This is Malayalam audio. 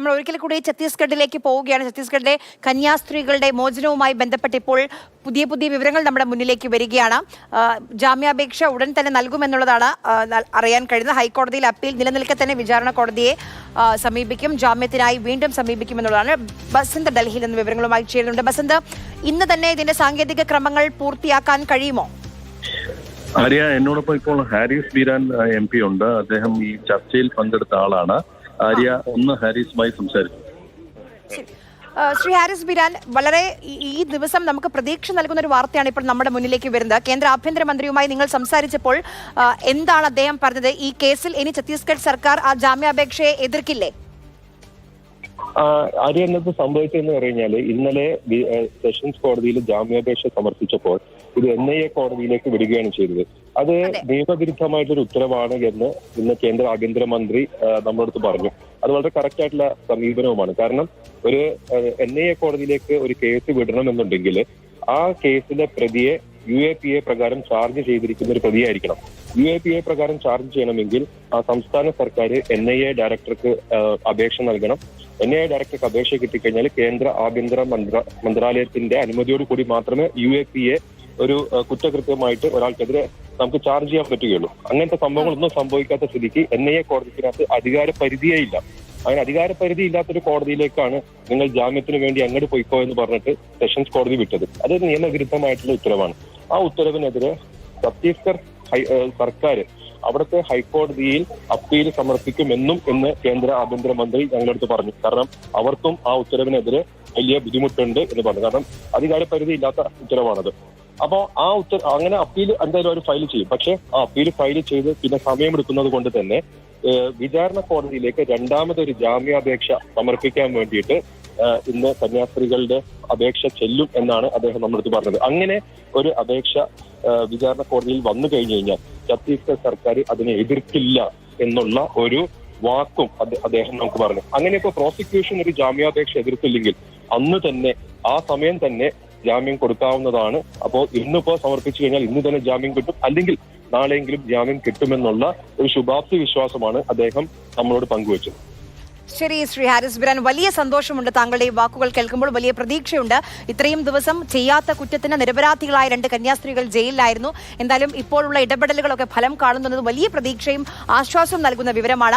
നമ്മൾ ഒരിക്കൽ കൂടി ഛത്തീസ്ഗഡിലേക്ക് പോവുകയാണ്. ഛത്തീസ്ഗഡിലെ കന്യാസ്ത്രീകളുടെ മോചനവുമായി ബന്ധപ്പെട്ട് ഇപ്പോൾ പുതിയ പുതിയ വിവരങ്ങൾ നമ്മുടെ മുന്നിലേക്ക് വരികയാണ്. ജാമ്യാപേക്ഷ ഉടൻ തന്നെ നൽകുമെന്നുള്ളതാണ് അറിയാൻ കഴിയുന്നത്. ഹൈക്കോടതിയിൽ അപ്പീൽ നിലനിൽക്കെ തന്നെ വിചാരണ കോടതിയെ സമീപിക്കും, ജാമ്യത്തിനായി വീണ്ടും സമീപിക്കുമെന്നുള്ളതാണ്. ബസന്ത് ഡൽഹിയിൽ നിന്ന് വിവരങ്ങളുമായി ചേരുന്നുണ്ട്. ബസന്ത്, ഇന്ന് തന്നെ ഇതിന്റെ സാങ്കേതിക ക്രമങ്ങൾ പൂർത്തിയാക്കാൻ കഴിയുമോ? ആര്യ, എന്നോടൊപ്പം ഇപ്പോൾ ഹാരിസ് ബീരാൻ MP ഉണ്ട്. അദ്ദേഹം ഈ ചർച്ചയിൽ പങ്കെടുത്ത ആളാണ്. ആര്യ ഒന്ന് ഹാരിസുമായി സംസാരിച്ചു. ശ്രീ ഹാരിസ് ബീരാൻ, വളരെ ഈ ദിവസം നമുക്ക് പ്രതീക്ഷ നൽകുന്ന ഒരു വാർത്തയാണ് ഇപ്പോൾ നമ്മുടെ മുന്നിലേക്ക് വരുന്നത്. കേന്ദ്ര ആഭ്യന്തരമന്ത്രിയുമായി നിങ്ങൾ സംസാരിച്ചപ്പോൾ എന്താണ് അദ്ദേഹം പറഞ്ഞത്? ഈ കേസിൽ ഇനി ഛത്തീസ്ഗഡ് സർക്കാർ ആ ജാമ്യാപേക്ഷയെ എതിർക്കില്ലേ? ആര്യ, എന്നത് സംഭവിച്ചതെന്ന് പറഞ്ഞാല് ഇന്നലെ സെഷൻസ് കോടതിയിൽ ജാമ്യാപേക്ഷ സമർപ്പിച്ചപ്പോൾ ഇത് NIA കോടതിയിലേക്ക് വിടുകയാണ് ചെയ്തത്. അത് നിയമവിരുദ്ധമായിട്ടൊരു ഉത്തരവാണ് എന്ന് ഇന്ന് കേന്ദ്ര ആഭ്യന്തരമന്ത്രി നമ്മളടുത്ത് പറഞ്ഞു. അത് വളരെ കറക്റ്റ് ആയിട്ടുള്ള സമീപനവുമാണ്. കാരണം ഒരു NIA കോടതിയിലേക്ക് ഒരു കേസ് വിടണമെന്നുണ്ടെങ്കിൽ ആ കേസിലെ പ്രതിയെ UAPA പ്രകാരം ചാർജ് ചെയ്തിരിക്കുന്ന ഒരു പ്രതിയായിരിക്കണം. UAPA പ്രകാരം ചാർജ് ചെയ്യണമെങ്കിൽ ആ സംസ്ഥാന സർക്കാർ NIA ഡയറക്ടർക്ക് അപേക്ഷ നൽകണം. NIA ഡയറക്ടർക്ക് അപേക്ഷ കിട്ടിക്കഴിഞ്ഞാൽ കേന്ദ്ര ആഭ്യന്തര മന്ത്രാലയത്തിന്റെ അനുമതിയോട് കൂടി മാത്രമേ UAPA ഒരു കുറ്റകൃത്യമായിട്ട് ഒരാൾക്കെതിരെ നമുക്ക് ചാർജ് ചെയ്യാൻ പറ്റുകയുള്ളൂ. അങ്ങനത്തെ സംഭവങ്ങളൊന്നും സംഭവിക്കാത്ത സ്ഥിതിക്ക് NIA കോടതിക്കകത്ത് അധികാര പരിധിയേ ഇല്ല. അങ്ങനെ അധികാരപരിധി ഇല്ലാത്തൊരു കോടതിയിലേക്കാണ് നിങ്ങൾ ജാമ്യത്തിന് വേണ്ടി അങ്ങോട്ട് പോയിക്കോ എന്ന് പറഞ്ഞിട്ട് സെഷൻസ് കോടതി വിട്ടത്. അത് നിയമവിരുദ്ധമായിട്ടുള്ള ഉത്തരവാണ്. ആ ഉത്തരവിനെതിരെ ഛത്തീസ്ഗഡ് സർക്കാർ അവിടുത്തെ ഹൈക്കോടതിയിൽ അപ്പീൽ സമർപ്പിക്കുമെന്നും എന്ന് കേന്ദ്ര ആഭ്യന്തരമന്ത്രി ഞങ്ങളടുത്ത് പറഞ്ഞു. കാരണം അവർക്കും ആ ഉത്തരവിനെതിരെ വലിയ ബുദ്ധിമുട്ടുണ്ട് എന്ന് പറഞ്ഞു. കാരണം അധികാരപരിധി ഇല്ലാത്ത ഉത്തരവാണത്. അപ്പോൾ അങ്ങനെ അപ്പീൽ എന്തായാലും അവർ ഫയൽ ചെയ്യും. പക്ഷെ ആ അപ്പീൽ ഫയൽ ചെയ്ത് പിന്നെ സമയമെടുക്കുന്നത് കൊണ്ട് തന്നെ വിചാരണ കോടതിയിലേക്ക് രണ്ടാമതൊരു ജാമ്യാപേക്ഷ സമർപ്പിക്കാൻ വേണ്ടിയിട്ട് ഇന്ന് കന്യാസ്ത്രീകളുടെ അപേക്ഷ ചെല്ലും എന്നാണ് അദ്ദേഹം നമ്മളടുത്ത് പറഞ്ഞത്. അങ്ങനെ ഒരു അപേക്ഷ വിചാരണ കോടതിയിൽ വന്നു കഴിഞ്ഞു കഴിഞ്ഞാൽ ഛത്തീസ്ഗഡ് സർക്കാർ അതിനെ എതിർക്കില്ല എന്നുള്ള ഒരു വാക്കും അദ്ദേഹം നമുക്ക് പറഞ്ഞു. അങ്ങനെ ഇപ്പോൾ പ്രോസിക്യൂഷൻ ഒരു ജാമ്യാപേക്ഷ എതിർത്തില്ലെങ്കിൽ അന്ന് തന്നെ ആ സമയം തന്നെ ജാമ്യം കൊടുക്കാവുന്നതാണ്. അപ്പോൾ ഇന്നിപ്പോ സമർപ്പിച്ചു കഴിഞ്ഞാൽ ഇന്ന് തന്നെ ജാമ്യം കിട്ടും, അല്ലെങ്കിൽ നാളെയെങ്കിലും ജാമ്യം കിട്ടുമെന്നുള്ള ഒരു ശുഭാപ്തി വിശ്വാസമാണ് അദ്ദേഹം നമ്മളോട് പങ്കുവച്ചത്. ശരി ശ്രീ ഹാരിസ് ബീരാൻ, വലിയ സന്തോഷമുണ്ട് താങ്കളുടെ ഈ വാക്കുകൾ കേൾക്കുമ്പോൾ. വലിയ പ്രതീക്ഷയുണ്ട്. ഇത്രയും ദിവസം ചെയ്യാത്ത കുറ്റത്തിന് നിരപരാധികളായ 2 കന്യാസ്ത്രീകൾ ജയിലിലായിരുന്നു. എന്തായാലും ഇപ്പോഴുള്ള ഇടപെടലുകളൊക്കെ ഫലം കാണുന്നത് വലിയ പ്രതീക്ഷയും ആശ്വാസവും നൽകുന്ന വിവരമാണ്.